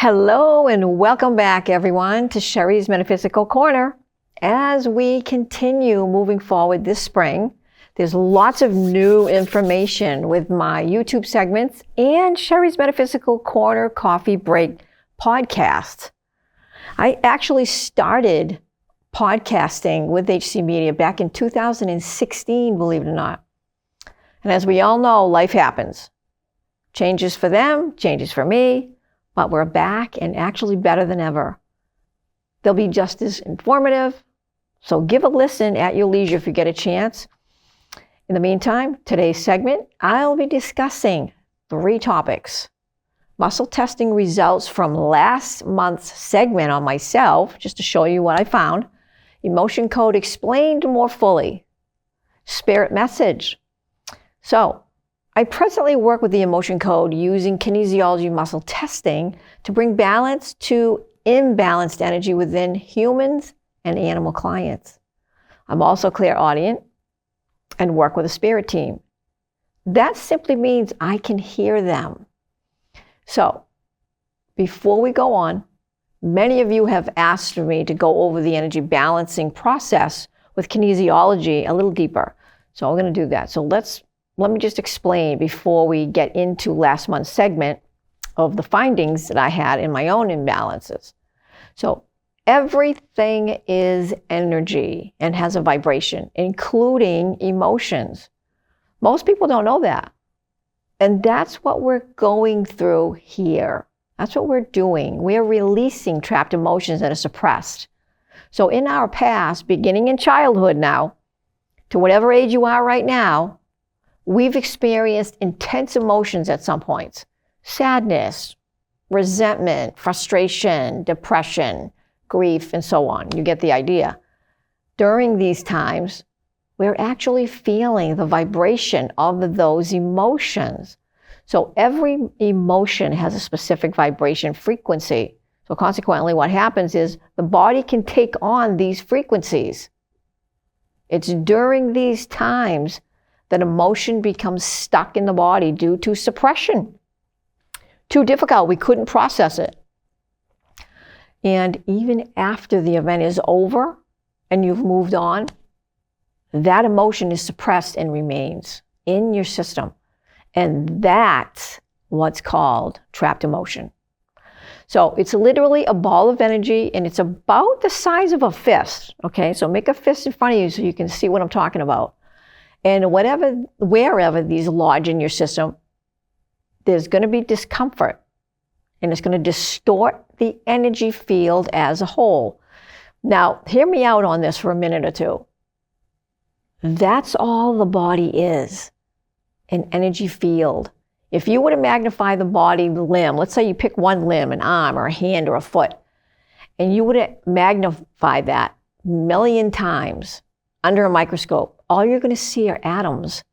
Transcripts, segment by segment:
Hello and welcome back, everyone, to Sherry's Metaphysical Corner. As we continue moving forward this spring, there's lots of new information with my YouTube segments and Sherry's Metaphysical Corner Coffee Break podcast. I actually started podcasting with HC Media back in 2016, believe it or not. And as we all know, life happens. Changes for them, changes for me. But we're back and actually better than ever. They'll be just as informative, so give a listen at your leisure if you get a chance. In the meantime, today's segment, I'll be discussing 3 topics. Muscle testing results from last month's segment on myself, just to show you what I found. Emotion code explained more fully. Spirit message. So, I presently work with the emotion code using kinesiology muscle testing to bring balance to imbalanced energy within humans and animal clients. I'm also clairaudient and work with a spirit team. That simply means I can hear them. So, before we go on, many of you have asked me to go over the energy balancing process with kinesiology a little deeper. So I'm going to do that. So let me just explain before we get into last month's segment of the findings that I had in my own imbalances. So everything is energy and has a vibration, including emotions. Most people don't know that. And that's what we're going through here. That's what we're doing. We're releasing trapped emotions that are suppressed. So in our past, beginning in childhood now, to whatever age you are right now, we've experienced intense emotions at some points. Sadness, resentment, frustration, depression, grief, and so on. You get the idea. During these times, we're actually feeling the vibration of those emotions. So every emotion has a specific vibration frequency. So consequently, what happens is the body can take on these frequencies. It's during these times that emotion becomes stuck in the body due to suppression. Too difficult, we couldn't process it. And even after the event is over and you've moved on, that emotion is suppressed and remains in your system. And that's what's called trapped emotion. So it's literally a ball of energy and it's about the size of a fist. Okay, so make a fist in front of you so you can see what I'm talking about. And wherever these lodge in your system, there's going to be discomfort. And it's going to distort the energy field as a whole. Now, hear me out on this for a minute or two. That's all the body is, an energy field. If you were to magnify the body limb, let's say you pick one limb, an arm or a hand or a foot, and you were to magnify that 1,000,000 times under a microscope, all you're going to see are atoms.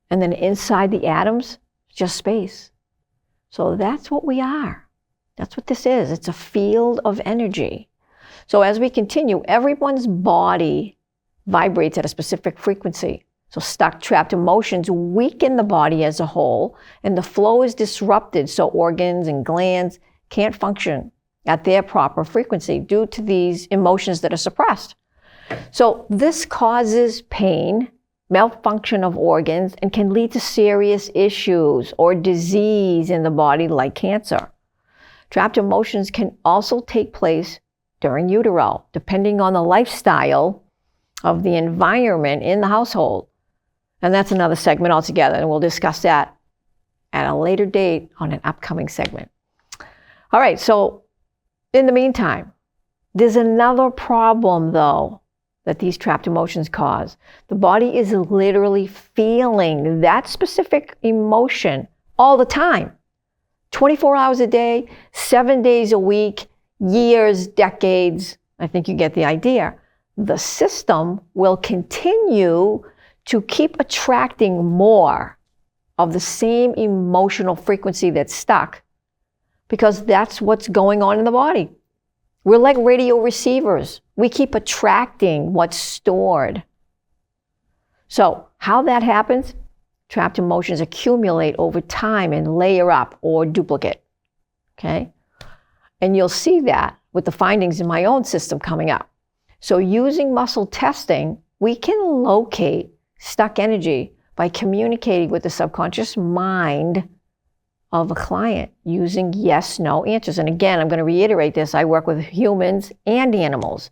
And then inside the atoms, just space. So that's what we are. That's what this is. It's a field of energy. So as we continue, everyone's body vibrates at a specific frequency. So stuck, trapped emotions weaken the body as a whole, and the flow is disrupted, so organs and glands can't function at their proper frequency due to these emotions that are suppressed. So this causes pain, malfunction of organs, and can lead to serious issues or disease in the body like cancer. Trapped emotions can also take place during utero, depending on the lifestyle of the environment in the household. And that's another segment altogether, and we'll discuss that at a later date on an upcoming segment. All right, so in the meantime, there's another problem, though, that these trapped emotions cause. The body is literally feeling that specific emotion all the time. 24 hours a day, 7 days a week, years, decades. I think you get the idea. The system will continue to keep attracting more of the same emotional frequency that's stuck because that's what's going on in the body. We're like radio receivers. We keep attracting what's stored. So how that happens? Trapped emotions accumulate over time and layer up or duplicate. Okay? And you'll see that with the findings in my own system coming up. So using muscle testing, we can locate stuck energy by communicating with the subconscious mind of a client using yes/no answers. And again, I'm going to reiterate this. I work with humans and animals.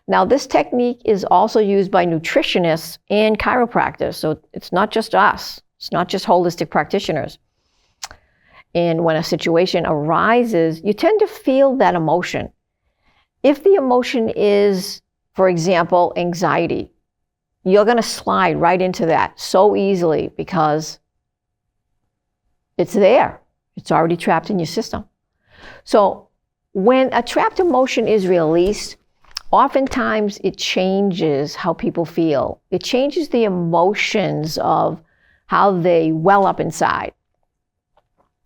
Now, this technique is also used by nutritionists and chiropractors. So it's not just us. It's not just holistic practitioners. And when a situation arises, you tend to feel that emotion. If the emotion is, for example, anxiety, you're going to slide right into that so easily because it's there. It's already trapped in your system. So when a trapped emotion is released, oftentimes it changes how people feel. It changes the emotions of how they well up inside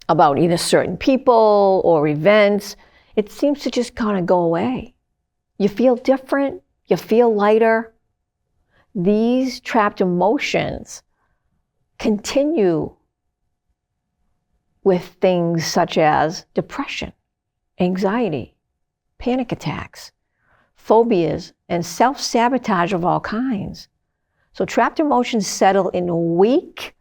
about either certain people or events. It seems to just kind of go away. You feel different. You feel lighter. These trapped emotions continue with things such as depression, anxiety, panic attacks, phobias, and self-sabotage of all kinds. So trapped emotions settle in weak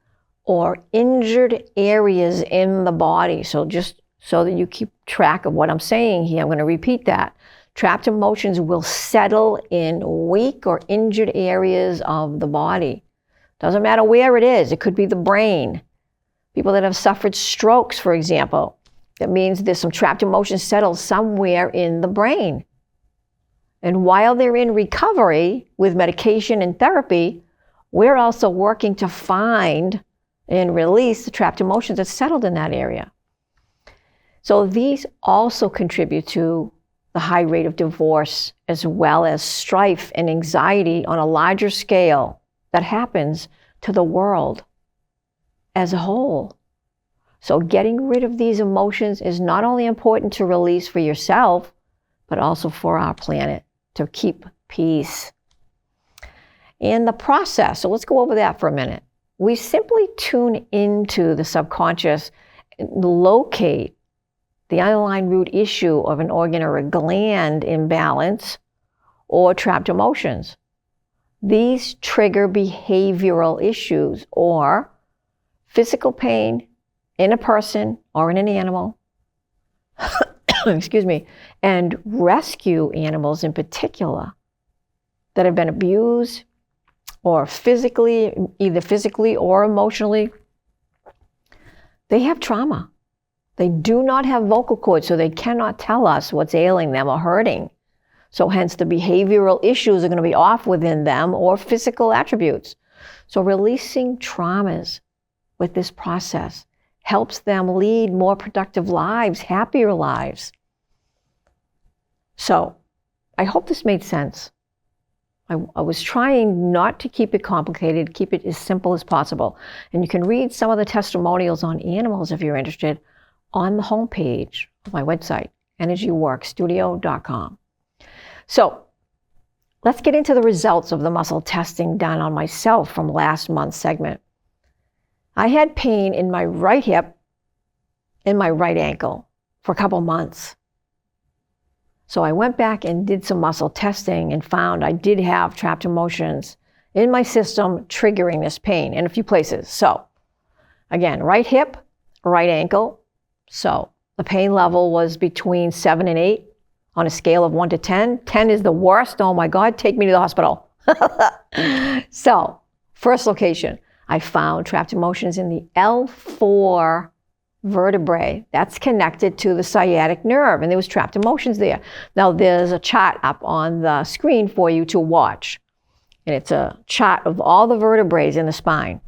or injured areas in the body. So just so that you keep track of what I'm saying here, I'm going to repeat that. Trapped emotions will settle in weak or injured areas of the body. Doesn't matter where it is. It could be the brain. People that have suffered strokes, for example. That means there's some trapped emotions settled somewhere in the brain. And while they're in recovery with medication and therapy, we're also working to find and release the trapped emotions that settled in that area. So these also contribute to the high rate of divorce, as well as strife and anxiety on a larger scale that happens to the world as a whole. So getting rid of these emotions is not only important to release for yourself, but also for our planet to keep peace. And the process, so let's go over that for a minute. We simply tune into the subconscious and locate the underlying root issue of an organ or a gland imbalance or trapped emotions. These trigger behavioral issues or physical pain in a person or in an animal, excuse me, and rescue animals in particular that have been abused or physically, either physically or emotionally. They have trauma. They do not have vocal cords, so they cannot tell us what's ailing them or hurting. So hence the behavioral issues are going to be off within them or physical attributes. So releasing traumas with this process helps them lead more productive lives, happier lives. So I hope this made sense. I was trying not to keep it complicated, keep it as simple as possible. And you can read some of the testimonials on animals if you're interested on the homepage of my website, energyworkstudio.com. So let's get into the results of the muscle testing done on myself from last month's segment. I had pain in my right hip and my right ankle for a couple months. So I went back and did some muscle testing and found I did have trapped emotions in my system triggering this pain in a few places. So again, right hip, right ankle. So the pain level was between 7 and 8 on a scale of 1 to 10. 10 is the worst. Oh my God, take me to the hospital. So first location, I found trapped emotions in the L4 vertebrae. That's connected to the sciatic nerve, and there was trapped emotions there. Now there's a chart up on the screen for you to watch, and it's a chart of all the vertebrae in the spine.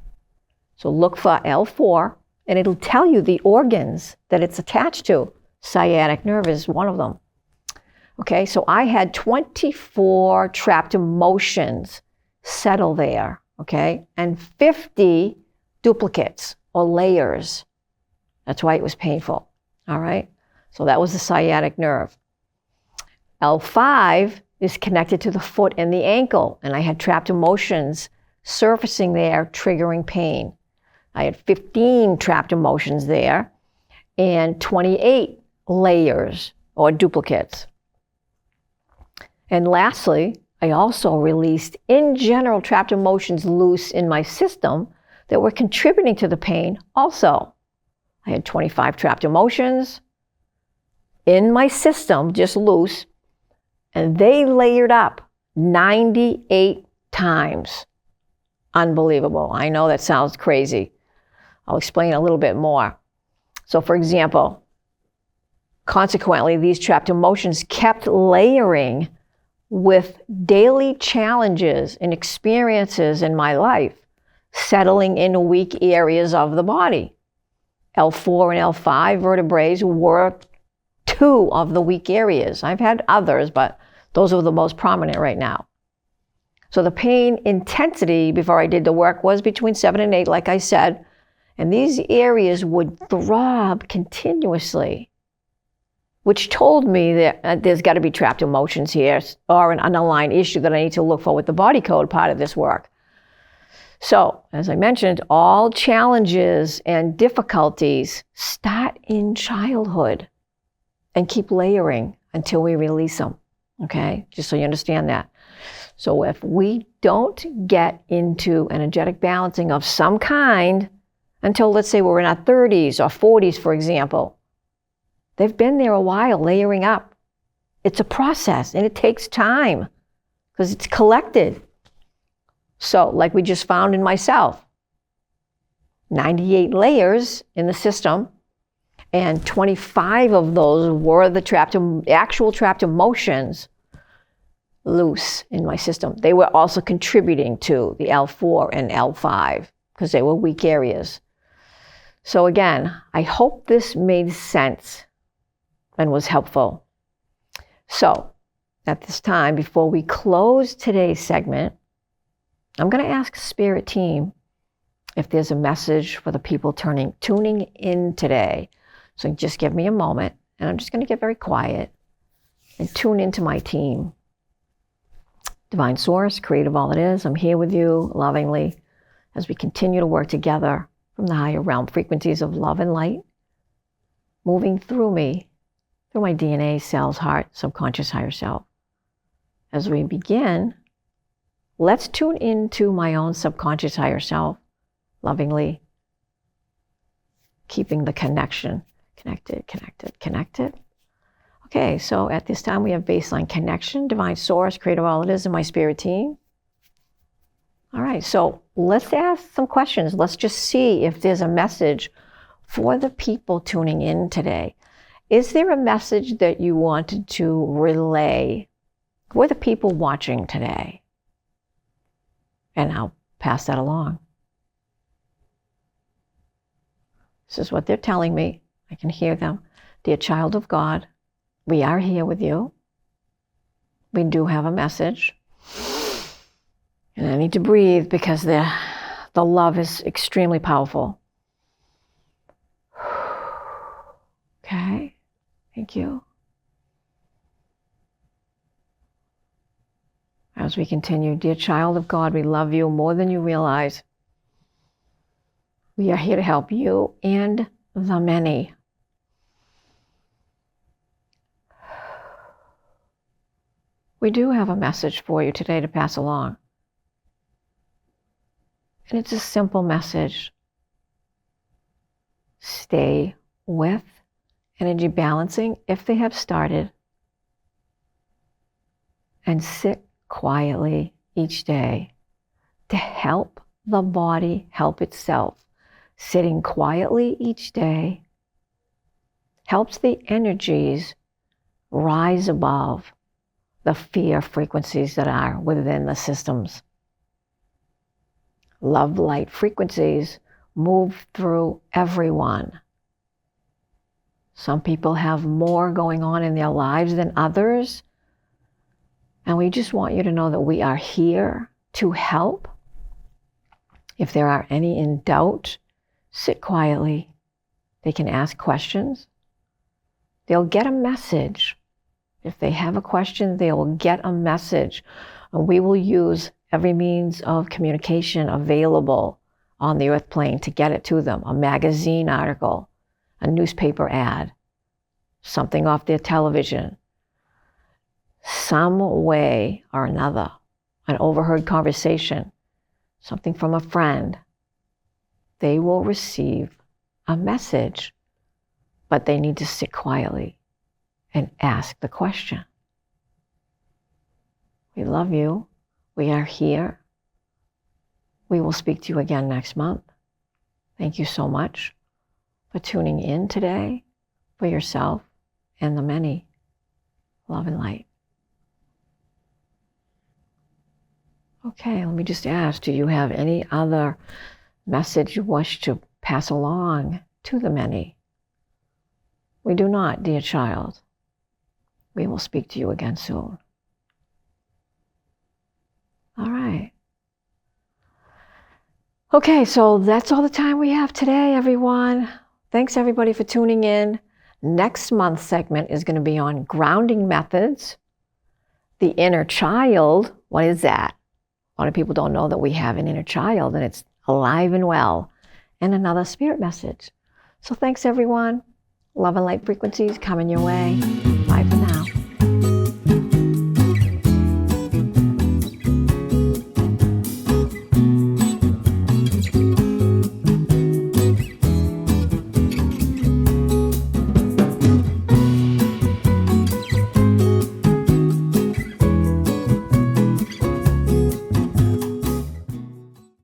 So look for L4, and it'll tell you the organs that it's attached to. Sciatic nerve is one of them. Okay, so I had 24 trapped emotions settle there, okay, and 50 duplicates or layers. That's why it was painful, all right? So that was the sciatic nerve. L5 is connected to the foot and the ankle, and I had trapped emotions surfacing there, triggering pain. I had 15 trapped emotions there and 28 layers or duplicates. And lastly, I also released, in general, trapped emotions loose in my system that were contributing to the pain also. I had 25 trapped emotions in my system, just loose, and they layered up 98 times. Unbelievable. I know that sounds crazy. I'll explain a little bit more. So for example, consequently, these trapped emotions kept layering with daily challenges and experiences in my life, settling in weak areas of the body. L4 and L5 vertebrae were two of the weak areas. I've had others, but those are the most prominent right now. So the pain intensity before I did the work was between 7 and 8, like I said, and these areas would throb continuously, which told me that there's got to be trapped emotions here or an underlying issue that I need to look for with the body code part of this work. So, as I mentioned, all challenges and difficulties start in childhood and keep layering until we release them, okay? Just so you understand that. So if we don't get into energetic balancing of some kind until, let's say, we're in our 30s or 40s, for example, they've been there a while, layering up. It's a process, and it takes time because it's collected. So, like we just found in myself, 98 layers in the system, and 25 of those were the actual trapped emotions loose in my system. They were also contributing to the L4 and L5 because they were weak areas. So again, I hope this made sense and was helpful. So at this time, before we close today's segment, I'm going to ask Spirit Team if there's a message for the people tuning in today. So just give me a moment, and I'm just going to get very quiet and tune into my team. Divine Source, creative all it is, I'm here with you lovingly as we continue to work together from the higher realm frequencies of love and light, moving through me, through my DNA, cells, heart, subconscious, higher self. As we begin, let's tune into my own subconscious higher self, lovingly, keeping the connection connected. Okay, so at this time we have baseline connection, divine source, creative all it is, and my spirit team. All right, so let's ask some questions. Let's just see if there's a message for the people tuning in today. Is there a message that you wanted to relay for the people watching today? And I'll pass that along. This is what they're telling me. I can hear them. Dear child of God, we are here with you. We do have a message. And I need to breathe because the love is extremely powerful. Okay, thank you. As we continue, dear child of God, we love you more than you realize. We are here to help you and the many. We do have a message for you today to pass along. And it's a simple message. Stay with energy balancing if they have started, and sit quietly each day to help the body help itself. Sitting quietly each day helps the energies rise above the fear frequencies that are within the systems. Love light frequencies move through everyone. Some people have more going on in their lives than others. And we just want you to know that we are here to help. If there are any in doubt, sit quietly. They can ask questions. They'll get a message. If they have a question, they will get a message. And we will use every means of communication available on the earth plane to get it to them. A magazine article, a newspaper ad, something off their television, some way or another, an overheard conversation, something from a friend, they will receive a message, but they need to sit quietly and ask the question. We love you. We are here. We will speak to you again next month. Thank you so much for tuning in today for yourself and the many. Love and light. Okay, let me just ask, do you have any other message you wish to pass along to the many? We do not, dear child. We will speak to you again soon. All right. Okay, so that's all the time we have today, everyone. Thanks, everybody, for tuning in. Next month's segment is going to be on grounding methods. The inner child, what is that? A lot of people don't know that we have an inner child, and it's alive and well. And another spirit message. So thanks, everyone. Love and light frequencies coming your way.